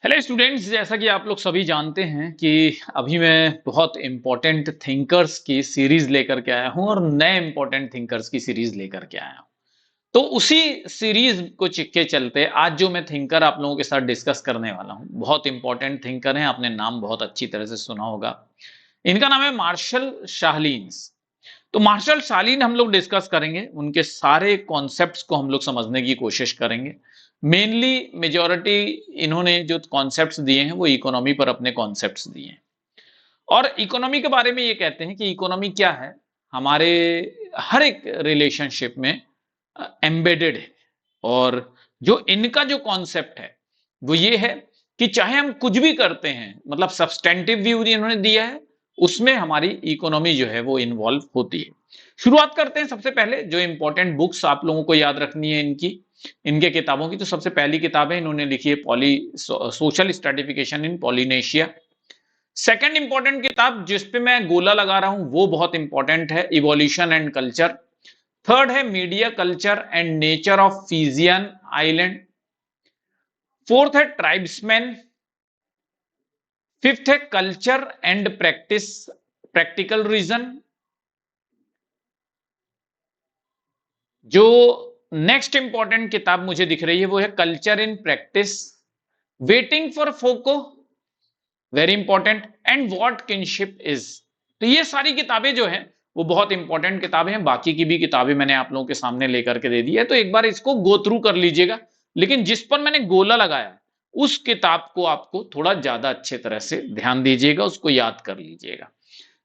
Hello students, जैसा कि आप लोग सभी जानते हैं कि अभी मैं बहुत इम्पोर्टेंट थिंकर्स की सीरीज लेकर के आया हूं और नए इम्पोर्टेंट थिंकर्स की सीरीज लेकर के आया हूं। तो उसी सीरीज को के चलते आज जो मैं थिंकर आप लोगों के साथ डिस्कस करने वाला हूं, बहुत इंपॉर्टेंट थिंकर हैं। आपने नाम बहुत अच्छी तरह से सुना होगा। इनका नाम है मार्शल शाहलिन्स। तो मार्शल शालीन हम लोग डिस्कस करेंगे, उनके सारे कॉन्सेप्ट्स को हम लोग समझने की कोशिश करेंगे। मेनली मेजॉरिटी इन्होंने जो कॉन्सेप्ट्स दिए हैं वो इकोनॉमी पर अपने कॉन्सेप्ट्स दिए हैं। और इकोनॉमी के बारे में ये कहते हैं कि इकोनॉमी क्या है, हमारे हर एक रिलेशनशिप में एम्बेडेड है। और जो इनका जो कॉन्सेप्ट है वो ये है कि चाहे हम कुछ भी करते हैं, मतलब सब्सटेंटिव व्यू इन्होंने दिया है, उसमें हमारी इकोनॉमी जो है वो इन्वॉल्व होती है। शुरुआत करते हैं। सबसे पहले जो इंपॉर्टेंट बुक्स आप लोगों को याद रखनी है इनके किताबों की, तो सबसे पहली किताब है इन्होंने लिखी है सोशल स्ट्रेटिफिकेशन इन पॉलिनेशिया। सेकंड इंपॉर्टेंट किताब जिस पे मैं गोला लगा रहा हूं वो बहुत इंपॉर्टेंट है, इवोल्यूशन एंड कल्चर। थर्ड है media culture and nature of Fijian island. Fourth है ट्राइब्समैन। फिफ्थ है culture and practice, practical reason. जो नेक्स्ट इंपॉर्टेंट किताब मुझे दिख रही है वो है culture in practice, waiting for Foucault, very important, and what kinship is. तो ये सारी किताबें जो हैं वो बहुत इंपॉर्टेंट किताबें हैं। बाकी की भी किताबें मैंने आप लोगों के सामने लेकर के दे दी है, तो एक बार इसको गो थ्रू कर लीजिएगा। लेकिन जिस पर मैंने गोला लगाया उस किताब को आपको थोड़ा ज्यादा अच्छे तरह से ध्यान दीजिएगा, उसको याद कर लीजिएगा।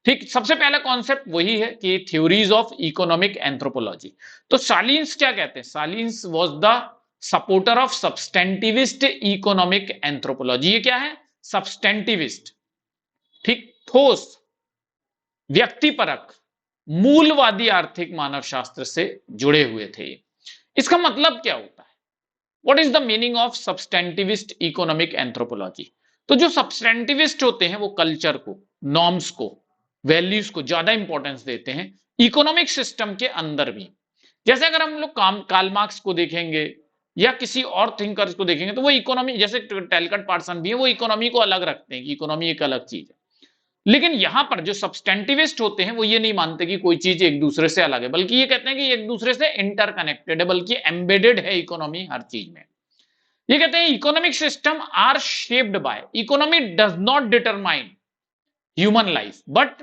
ठीक, सबसे पहला कॉन्सेप्ट वही है कि थ्योरीज ऑफ इकोनॉमिक एंथ्रोपोलॉजी। तो सालिन्स क्या कहते हैं? Sahlins was the supporter of substantivist economic anthropology. ये क्या है? सब्सटेंटिविस्ट। ठीक, ठोस, व्यक्तिपरक, मूलवादी आर्थिक मानव शास्त्र से जुड़े हुए थे। इसका मतलब क्या होता है? What is the meaning of substantivist economic anthropology? तो जो सब्सटेंटिविस्ट होते हैं वो कल्चर को, नॉर्म्स को, वैल्यूज को ज्यादा इंपॉर्टेंस देते हैं इकोनॉमिक सिस्टम के अंदर भी। जैसे अगर हम लोग कार्ल मार्क्स को देखेंगे या किसी और थिंकर्स को देखेंगे तो वो इकोनॉमी, जैसे टैलकट पार्सन भी है, वो इकोनॉमी को अलग रखते हैं कि इकोनॉमी एक अलग चीज है। लेकिन यहां पर जो सब्सटेंटिविस्ट होते हैं वो ये नहीं मानते कि कोई चीज एक दूसरे से अलग है, बल्कि ये कहते हैं कि एक दूसरे से इंटरकनेक्टेड है, बल्कि एम्बेडेड है इकोनॉमी हर चीज में। ये कहते हैं economic system are shaped by, economy does not determine human life, but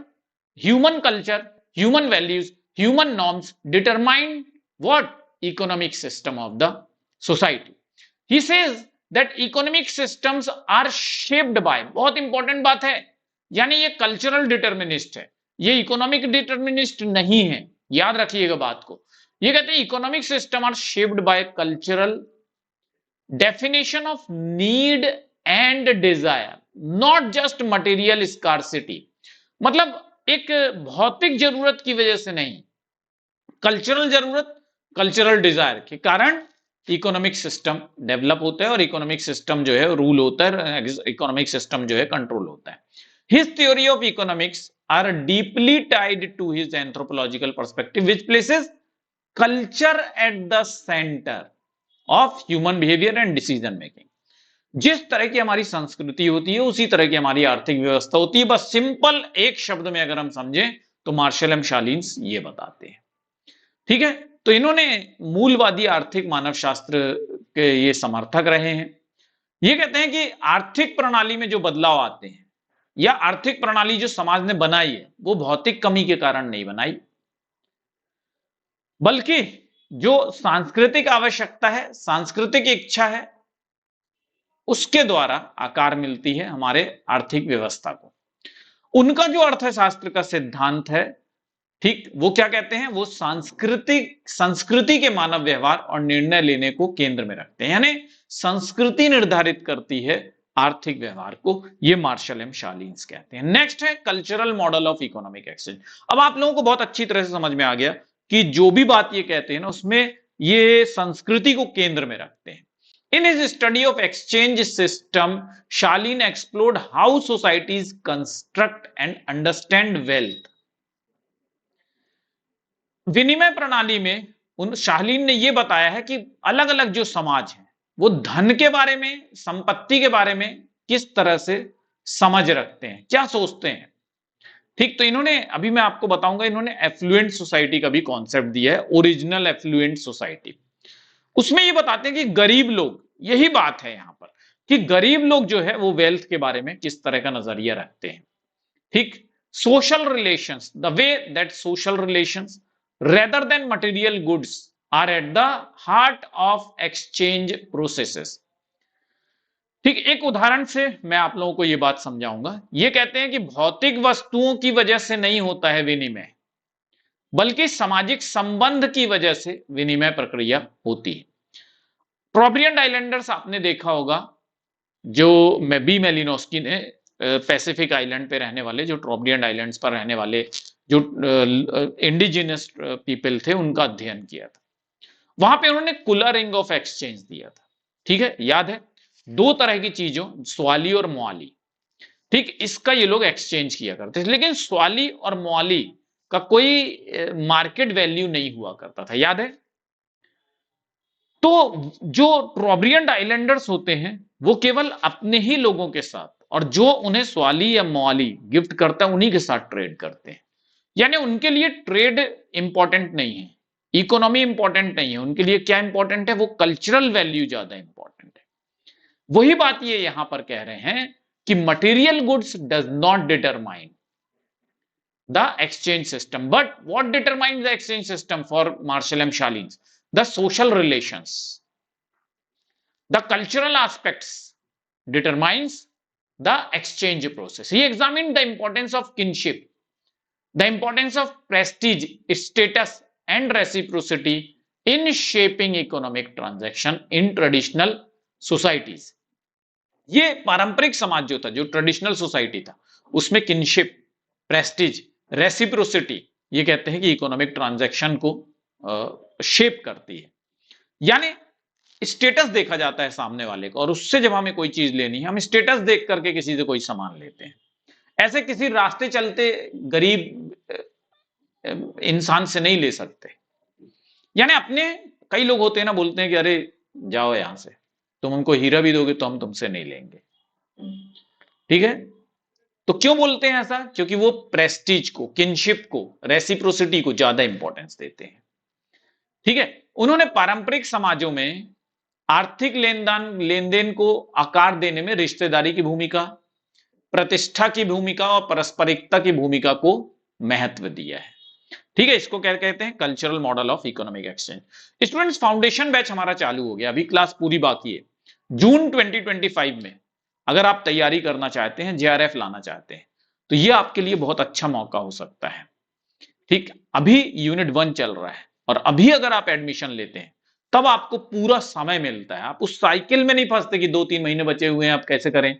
human culture, human values, human norms determine what? Economic system of the society. He says that economic systems are shaped by, बहुत important बात है, यानी ये cultural determinist है, ये economic determinist नहीं है। याद रखिएगा बात को। ये कहते हैं economic system are shaped by cultural definition of need and desire, not just material scarcity. मतलब एक भौतिक जरूरत की वजह से नहीं, कल्चरल जरूरत, कल्चरल डिजायर के कारण इकोनॉमिक सिस्टम डेवलप होता है और इकोनॉमिक सिस्टम जो है रूल होता है, इकोनॉमिक सिस्टम जो है कंट्रोल होता है। His theory of economics are deeply tied to his anthropological perspective which places culture at the centre of human behaviour and decision making. जिस तरह की हमारी संस्कृति होती है उसी तरह की हमारी आर्थिक व्यवस्था होती है। बस सिंपल एक शब्द में अगर हम समझें तो मार्शल एम शालीन्स ये बताते हैं। ठीक है, तो इन्होंने मूलवादी आर्थिक मानव शास्त्र के ये समर्थक रहे हैं। ये कहते हैं कि आर्थिक प्रणाली में जो बदलाव आते हैं या आर्थिक प्रणाली जो समाज ने बनाई है वो भौतिक कमी के कारण नहीं बनाई, बल्कि जो सांस्कृतिक आवश्यकता है, सांस्कृतिक इच्छा है, उसके द्वारा आकार मिलती है हमारे आर्थिक व्यवस्था को। उनका जो अर्थशास्त्र का सिद्धांत है, ठीक, वो क्या कहते हैं? वो सांस्कृतिक संस्कृति के मानव व्यवहार और निर्णय लेने को केंद्र में रखते हैं, यानी संस्कृति निर्धारित करती है आर्थिक व्यवहार को। ये मार्शल एम शालीन्स कहते हैं। नेक्स्ट है cultural model of economic exchange. अब आप लोगों को बहुत अच्छी तरह से समझ में आ गया कि जो भी बात ये कहते हैं ना उसमें ये संस्कृति को केंद्र में रखते हैं। In his study of exchange system, Shaleen explored how societies construct and understand wealth. विनिमय प्रणाली में उन शालीन ने यह बताया है कि अलग अलग जो समाज हैं वो धन के बारे में, संपत्ति के बारे में किस तरह से समझ रखते हैं, क्या सोचते हैं। ठीक, तो इन्होंने, अभी मैं आपको बताऊंगा, इन्होंने एफ्लुएंट सोसाइटी का भी कॉन्सेप्ट दिया है, ओरिजिनल एफ्लुएंट सोसाइटी। उसमें ये बताते हैं कि गरीब लोग, यही बात है यहां पर, कि गरीब लोग जो है वो वेल्थ के बारे में किस तरह का नजरिया रखते हैं। ठीक, social relations, the way that social relations rather than material goods are at the heart of exchange processes. ठीक, एक उदाहरण से मैं आप लोगों को यह बात समझाऊंगा। ये कहते हैं कि भौतिक वस्तुओं की वजह से नहीं होता है विनिमय, बल्कि सामाजिक संबंध की वजह से विनिमय प्रक्रिया होती है। ट्रोब्रियन आइलैंडर्स आपने देखा होगा, जो बी मेलिनोस्की ने पैसिफिक आइलैंड पे रहने वाले, जो ट्रोब्रियन आइलैंड्स पर रहने वाले जो इंडिजिनस पीपल थे, उनका अध्ययन किया था। वहां पे उन्होंने कुलरिंग ऑफ एक्सचेंज दिया था। ठीक है, याद है, दो तरह की चीजों, स्वाली और मुआली। ठीक, इसका ये लोग एक्सचेंज किया करते थे, लेकिन स्वाली और मुआली का कोई मार्केट वैल्यू नहीं हुआ करता था, याद है। तो जो ट्रोब्रियन आइलैंडर्स होते हैं वो केवल अपने ही लोगों के साथ, और जो उन्हें स्वाली या मुआली गिफ्ट करता है उन्हीं के साथ ट्रेड करते हैं। यानी उनके लिए ट्रेड इंपॉर्टेंट नहीं है, इकोनॉमी इंपॉर्टेंट नहीं है, उनके लिए क्या इंपॉर्टेंट है, वो कल्चरल वैल्यू ज्यादा इंपॉर्टेंट है। वही बात ये यहां पर कह रहे हैं कि material goods does not determine the exchange system, but what determines the exchange system for Marshall M Sahlins? The social relations, the cultural aspects determines the exchange process. He examined the importance of kinship, the importance of prestige, status and reciprocity in shaping economic transaction in traditional societies. ये पारंपरिक समाज जो था, जो traditional society था, उसमें kinship, Prestige, reciprocity, ये कहते हैं कि इकोनॉमिक ट्रांजैक्शन को शेप करती है। यानी स्टेटस देखा जाता है सामने वाले को, और उससे जब हमें कोई चीज लेनी है, हम स्टेटस देख करके किसी से कोई सामान लेते हैं। ऐसे किसी रास्ते चलते गरीब इंसान से नहीं ले सकते। यानी अपने, कई लोग होते हैं ना, बोलते हैं कि अरे जाओ यहां से, तुम हमको हीरा भी दोगे तो हम तुमसे नहीं लेंगे। ठीक है, तो क्यों बोलते हैं ऐसा? क्योंकि वो प्रेस्टीज को, किनशिप को, रेसिप्रोसिटी को ज्यादा इंपॉर्टेंस देते हैं। ठीक है, उन्होंने पारंपरिक समाजों में आर्थिक लेन देन को आकार देने में रिश्तेदारी की भूमिका, प्रतिष्ठा की भूमिका और पारस्परिकता की भूमिका को महत्व दिया है। ठीक है, इसको क्या कहते हैं? Cultural model of economic exchange. Students, foundation batch हमारा चालू हो गया, अभी क्लास पूरी बाकी है। जून 2025 में अगर आप तैयारी करना चाहते हैं, जेआरएफ लाना चाहते हैं, तो ये आपके लिए बहुत अच्छा मौका हो सकता है। ठीक, अभी यूनिट 1 चल रहा है, और अभी अगर आप एडमिशन लेते हैं तब आपको पूरा समय मिलता है। आप उस साइकिल में नहीं फंसते कि 2-3 महीने बचे हुए हैं, आप कैसे करें।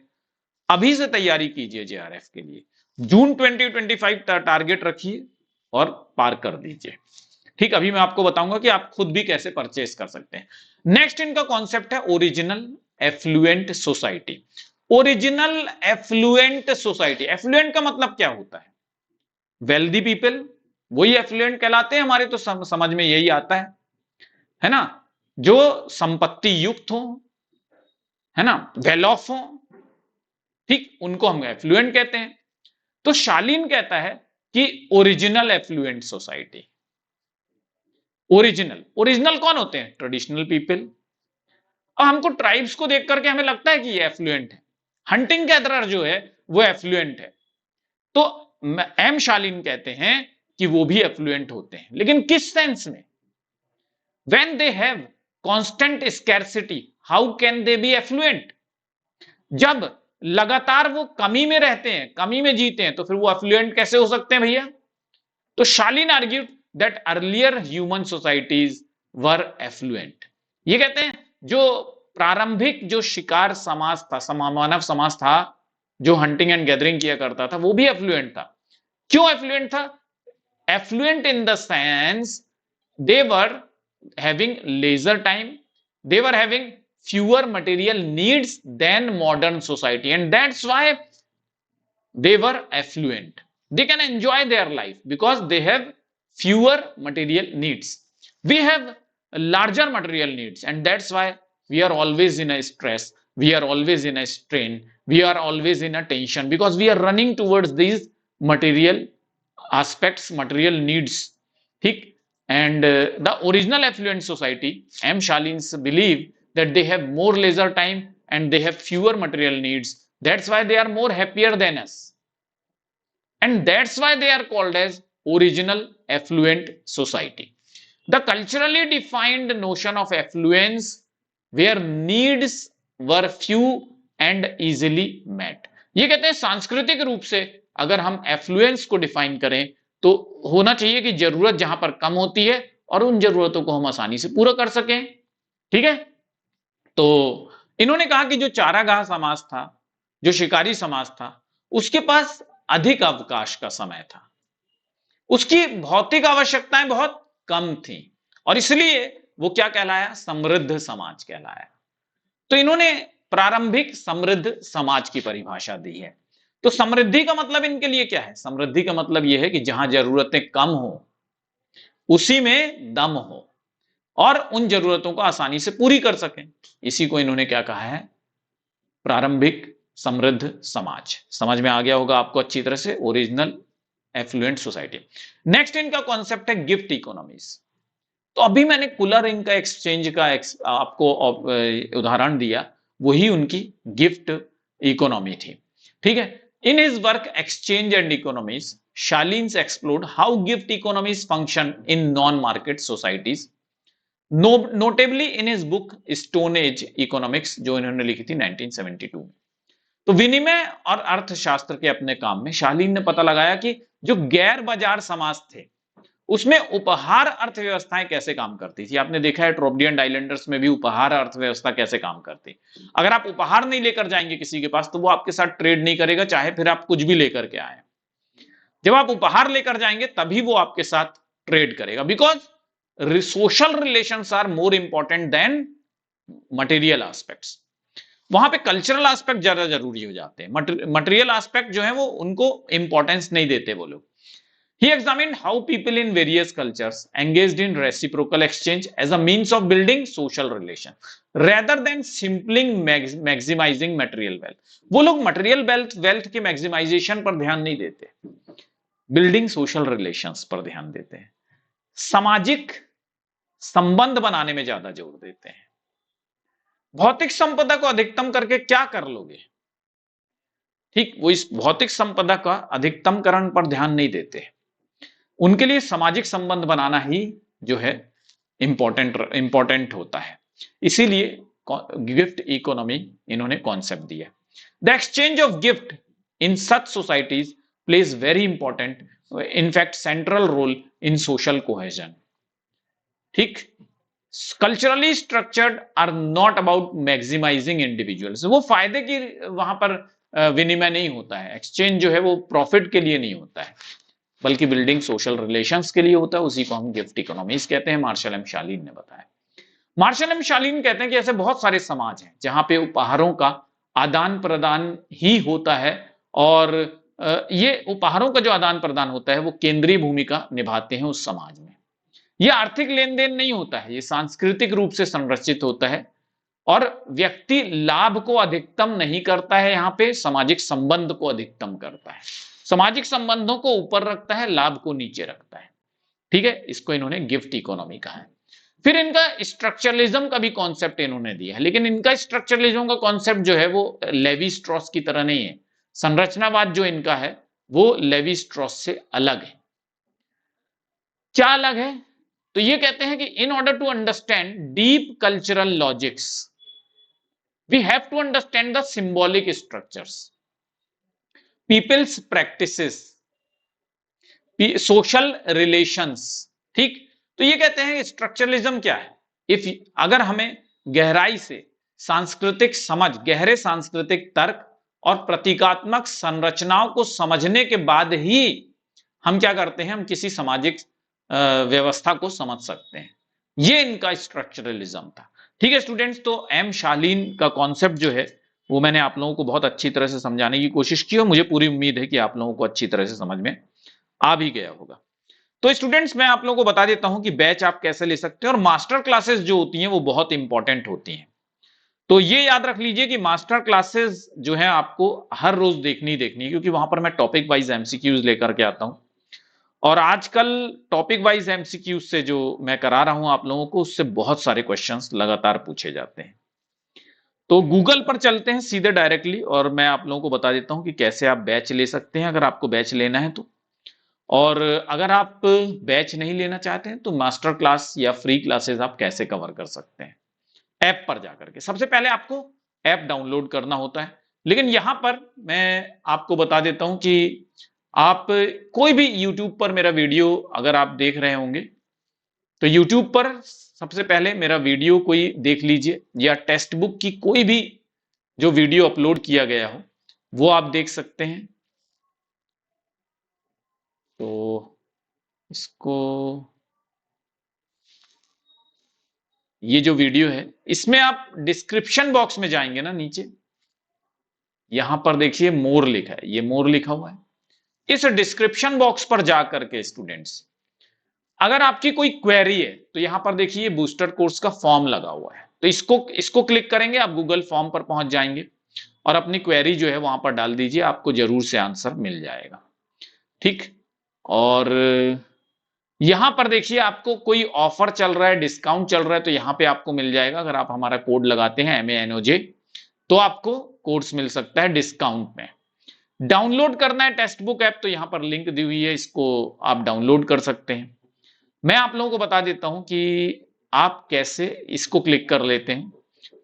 अभी से तैयारी कीजिए जेआरएफ के लिए। जून 2025 टारगेट रखिए और पार कर दीजिए। ठीक, अभी मैं आपको बताऊंगा कि आप खुद भी कैसे परचेस कर सकते हैं। नेक्स्ट इनका कॉन्सेप्ट है original affluent society. Original affluent society, affluent का मतलब क्या होता है? वेल्दी पीपल, वही एफ्लुएंट कहलाते हैं हमारे तो समझ में यही आता है ना, जो संपत्ति युक्त हो, है ना, वेल ऑफ हो। ठीक, उनको हम एफ्लुएंट कहते हैं। तो शालीन कहता है कि ओरिजिनल एफ्लुएंट सोसाइटी। ओरिजिनल कौन होते हैं? Traditional people. और हमको ट्राइब्स को देख करके हमें लगता है कि ये एफ्लुएंट है। हंटिंग गैदरर जो है वो एफ्लुएंट है, तो एम शालीन कहते हैं कि वो भी एफ्लुएंट होते हैं, लेकिन किस सेंस में? when they have constant scarcity, how can they be affluent? जब लगातार वो कमी में रहते हैं, कमी में जीते हैं, तो फिर वो एफ्लुएंट कैसे हो सकते हैं भैया? तो Sahlins argued that earlier human societies were affluent. ये कहते हैं जो प्रारंभिक जो शिकार समाज था, मानव समाज था, जो हंटिंग एंड गैदरिंग किया करता था, वो भी एफ्लुएंट था। क्यों एफ्लुएंट था? Affluent in the sense they were having leisure time, they were having fewer material needs than modern society, and that's why they were affluent. They can enjoy their life because they have fewer material needs. We have larger material needs, and that's why we are always in a stress, we are always in a strain, we are always in a tension, because we are running towards these material aspects, material needs. ठीक. And the original affluent society, M. Shalins believe that they have more leisure time and they have fewer material needs. That's why they are more happier than us, and that's why they are called as original affluent society. The culturally defined notion of affluence where needs were few and easily met. ये कहते हैं सांस्कृतिक रूप से अगर हम affluence को define करें तो होना चाहिए कि जरूरत जहां पर कम होती है और उन जरूरतों को हम आसानी से पूरा कर सकें। ठीक है, तो इन्होंने कहा कि जो चारागाह समाज था, जो शिकारी समाज था, उसके पास अधिक अवकाश का समय था, उसकी भौतिक आवश्यकताएं बहुत कम थी और इसलिए वो क्या कहलाया, समृद्ध समाज कहलाया। तो इन्होंने प्रारंभिक समृद्ध समाज की परिभाषा दी है। तो समृद्धि का मतलब इनके लिए क्या है, समृद्धि का मतलब यह है कि जहां जरूरतें कम हो उसी में दम हो और उन जरूरतों को आसानी से पूरी कर सकें। इसी को इन्होंने क्या कहा है, प्रारंभिक समृद्ध समाज। समझ में आ गया होगा आपको अच्छी तरह से, ओरिजिनल एफ्लुएंट सोसाइटी। नेक्स्ट इनका कॉन्सेप्ट है गिफ्ट इकोनॉमीज। तो अभी मैंने कूलर इंक का एक्सचेंज का आपको उदाहरण दिया, वही उनकी गिफ्ट इकोनॉमी थी। ठीक है, in his work exchange and economies, Sahlins explored how gift economies function in non market societies, notably in his book stone age economics, जो इन्होंने लिखी थी 1972 में। तो विनिमय और अर्थशास्त्र के अपने काम में शालीन ने पता लगाया कि जो गैर बाजार समाज थे उसमें उपहार अर्थव्यवस्थाएं कैसे काम करती थी। आपने देखा है ट्रोब्लियन आइलैंडर्स में भी उपहार अर्थव्यवस्था कैसे काम करती। अगर आप उपहार नहीं लेकर जाएंगे किसी के पास तो वो आपके साथ ट्रेड नहीं करेगा, चाहे फिर आप कुछ भी लेकर के आए। जब आप उपहार लेकर जाएंगे तभी वो आपके साथ ट्रेड करेगा, because social relations are more important than material aspects. वहां पे कल्चरल एस्पेक्ट ज्यादा जरूरी हो जाते हैं, मटेरियल एस्पेक्ट जो है वो उनको इंपॉर्टेंस नहीं देते वो लोग। He examined how people in various cultures engaged in reciprocal exchange as a means of building social relation rather than simply maximizing material wealth. वो लोग material wealth के maximization पर ध्यान नहीं देते, building social relations पर ध्यान देते हैं, सामाजिक संबंध बनाने में ज्यादा जोर देते हैं। भौतिक संपदा को अधिकतम करके क्या कर लोगे, ठीक, वो इस भौतिक संपदा का अधिकतमकरण पर ध्यान नहीं देते। उनके लिए सामाजिक संबंध बनाना ही जो है इंपॉर्टेंट होता है। इसीलिए गिफ्ट इकोनॉमी इन्होंने कॉन्सेप्ट दिया। The exchange of gift in such societies plays very important, in fact central role in social cohesion. ठीक, culturally structured are not about maximising individuals. वो फायदे की वहां पर विनिमय नहीं होता है, एक्सचेंज जो है वो प्रॉफिट के लिए नहीं होता है, बल्कि बिल्डिंग सोशल रिलेशंस के लिए होता है। उसी को हम गिफ्ट इकोनॉमीज कहते हैं, मार्शल एम शालीन ने बताया। मार्शल एम शालीन कहते हैं कि ऐसे बहुत सारे समाज हैं जहां पे उपहारों का आदान प्रदान ही होता है और ये उपहारों का जो आदान प्रदान होता है वो केंद्रीय भूमिका निभाते हैं उस समाज में। ये आर्थिक लेन देन नहीं होता है, ये सांस्कृतिक रूप से संरचित होता है और व्यक्ति लाभ को अधिकतम नहीं करता है, यहाँ पे सामाजिक संबंध को अधिकतम करता है, सामाजिक संबंधों को ऊपर रखता है, लाभ को नीचे रखता है। ठीक है, इसको इन्होंने गिफ्ट इकोनॉमी कहा है। फिर इनका स्ट्रक्चरलिज्म का भी कॉन्सेप्ट इन्होंने दिया है, लेकिन इनका स्ट्रक्चरलिज्म का कॉन्सेप्ट जो है वो लेवी स्ट्रॉस की तरह नहीं है। संरचनावाद जो इनका है वो लेवी स्ट्रॉस से अलग है। क्या अलग है, तो ये कहते हैं कि in order to understand deep cultural logics we have to understand the symbolic structures, people's practices, social relations. ठीक, तो ये कहते हैं स्ट्रक्चरलिज्म क्या है, इफ अगर हमें गहराई से सांस्कृतिक समझ, गहरे सांस्कृतिक तर्क और प्रतीकात्मक संरचनाओं को समझने के बाद ही हम क्या करते हैं, हम किसी सामाजिक व्यवस्था को समझ सकते हैं। ये इनका स्ट्रक्चरलिज्म था। ठीक है स्टूडेंट्स, तो एम शालीन का कॉन्सेप्ट जो है वो मैंने आप लोगों को बहुत अच्छी तरह से समझाने की कोशिश की और मुझे पूरी उम्मीद है कि आप लोगों को अच्छी तरह से समझ में आ भी गया होगा। तो स्टूडेंट्स, मैं आप लोगों को बता देता हूं कि बैच आप कैसे ले सकते हैं और मास्टर क्लासेस जो होती हैं वो बहुत इंपॉर्टेंट होती हैं। तो ये याद रख लीजिए कि मास्टर क्लासेस जो है आपको हर रोज देखनी ही देखनी है, क्योंकि वहां पर मैं टॉपिक वाइज एमसीक्यूज लेकर के आता हूं। और आजकल टॉपिक वाइज एमसीक्यूज से जो मैं करा रहा हूं आप लोगों को, उससे बहुत सारे क्वेश्चंस लगातार पूछे जाते हैं। तो गूगल पर चलते हैं सीधे डायरेक्टली, और मैं आप लोगों को बता देता हूं कि कैसे आप बैच ले सकते हैं अगर आपको बैच लेना है तो। और अगर आप बैच नहीं लेना चाहते हैं तो मास्टर क्लास या फ्री क्लासेस आप कैसे कवर कर सकते हैं। ऐप पर जाकर के सबसे पहले आपको ऐप डाउनलोड करना होता है। लेकिन यहां पर मैं आपको बता देता हूं कि आप कोई भी यूट्यूब पर मेरा वीडियो अगर आप देख रहे होंगे, तो यूट्यूब पर सबसे पहले मेरा वीडियो कोई देख लीजिए, या टेक्स्ट बुक की कोई भी जो वीडियो अपलोड किया गया हो वो आप देख सकते हैं। तो इसको, ये जो वीडियो है इसमें आप डिस्क्रिप्शन बॉक्स में जाएंगे ना, नीचे यहां पर देखिए मोर लिखा है, ये मोर लिखा हुआ है। इस डिस्क्रिप्शन बॉक्स पर जाकर के स्टूडेंट्स, अगर आपकी कोई क्वेरी है तो यहां पर देखिए बूस्टर कोर्स का फॉर्म लगा हुआ है, तो इसको क्लिक करेंगे, आप गूगल फॉर्म पर पहुंच जाएंगे और अपनी क्वेरी जो है वहां पर डाल दीजिए, आपको जरूर से आंसर मिल जाएगा। ठीक। और यहां पर देखिए आपको कोई ऑफर चल रहा है, डिस्काउंट चल रहा है, तो यहां पे आपको मिल जाएगा। अगर आप हमारा कोड लगाते हैं MANOJ, तो आपको कोर्स मिल सकता है डिस्काउंट में। डाउनलोड करना है टेक्स्ट बुक ऐप, तो यहां पर लिंक दी हुई है, इसको आप डाउनलोड कर सकते हैं। मैं आप लोगों को बता देता हूं कि आप कैसे इसको क्लिक कर लेते हैं।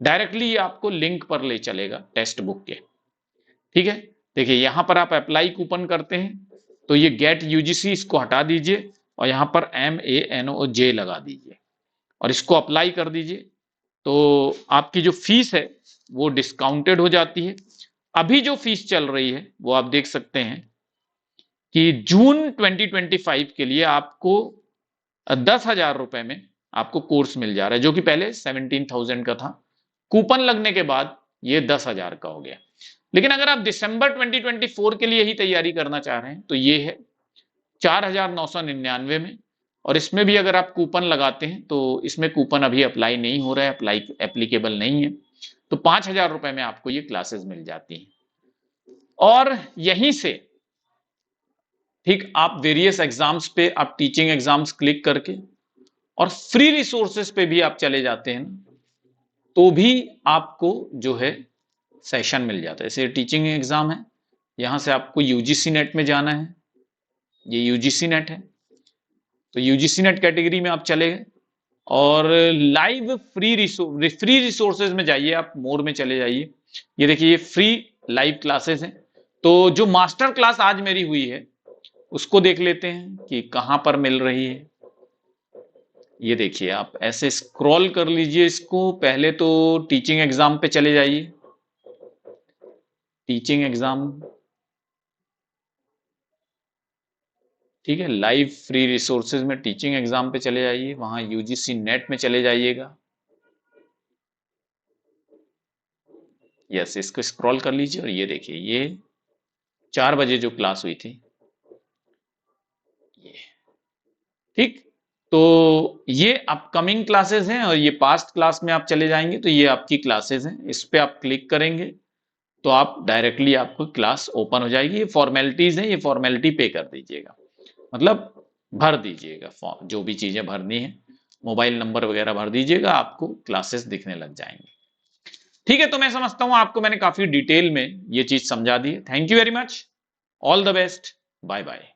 डायरेक्टली ये आपको लिंक पर ले चलेगा टेक्स्ट बुक के। ठीक है, देखिए यहां पर आप अप्लाई कूपन करते हैं, तो ये गेट यूजीसी इसको हटा दीजिए और यहां पर MANOJ लगा दीजिए और इसको अप्लाई कर दीजिए। तो आपकी जो फीस है वो डिस्काउंटेड हो जाती है। अभी जो फीस चल रही है वो आप देख सकते हैं कि जून 2025 के लिए आपको 10,000 रुपए में आपको कोर्स मिल जा रहा है, जो कि पहले 17,000 का था। कूपन लगने के बाद ये 10,000 का हो गया। लेकिन अगर आप दिसंबर 2024 के लिए ही तैयारी करना चाह रहे हैं तो ये है 4,999 में। और इसमें भी अगर आप कूपन लगाते हैं तो इसमें कूपन अभी अप्लाई नहीं हो रहा है, एप्लीकेबल नहीं है, तो 5,000 रुपए में आपको ये क्लासेस मिल जाती हैं। और यहीं से ठीक आप वेरियस एग्जाम्स पे, आप टीचिंग एग्जाम्स क्लिक करके और फ्री रिसोर्सेज पे भी आप चले जाते हैं, तो भी आपको जो है सेशन मिल जाता है। जैसे टीचिंग एग्जाम है, यहां से आपको यूजीसी नेट में जाना है, ये यूजीसी नेट है, तो यूजीसी नेट कैटेगरी में आप चले गए और लाइव फ्री रिसोर्सेज में जाइए, आप मोर में चले जाइए। ये देखिए ये फ्री लाइव क्लासेस हैं। तो जो मास्टर क्लास आज मेरी हुई है उसको देख लेते हैं कि कहां पर मिल रही है। ये देखिए आप ऐसे स्क्रॉल कर लीजिए इसको, पहले तो टीचिंग एग्जाम पे चले जाइए, टीचिंग एग्जाम, ठीक है, लाइव फ्री रिसोर्सेज में टीचिंग एग्जाम पे चले जाइए, वहां यूजीसी नेट में चले जाइएगा। यस, इसको स्क्रॉल कर लीजिए और ये देखिए ये 4 बजे जो क्लास हुई थी ये, ठीक। तो ये अपकमिंग क्लासेस हैं और ये पास्ट क्लास में आप चले जाएंगे तो ये आपकी क्लासेस हैं, इस पे आप क्लिक करेंगे तो आप डायरेक्टली आपको क्लास ओपन हो जाएगी। ये फॉर्मेलिटीज हैं, ये फॉर्मेलिटी पे कर दीजिएगा, मतलब भर दीजिएगा फॉर्म, जो भी चीजें भरनी है, मोबाइल नंबर वगैरह भर दीजिएगा, आपको क्लासेस दिखने लग जाएंगे। ठीक है, तो मैं समझता हूं आपको मैंने काफी डिटेल में ये चीज समझा दी है। Thank you very much, all the best, bye bye.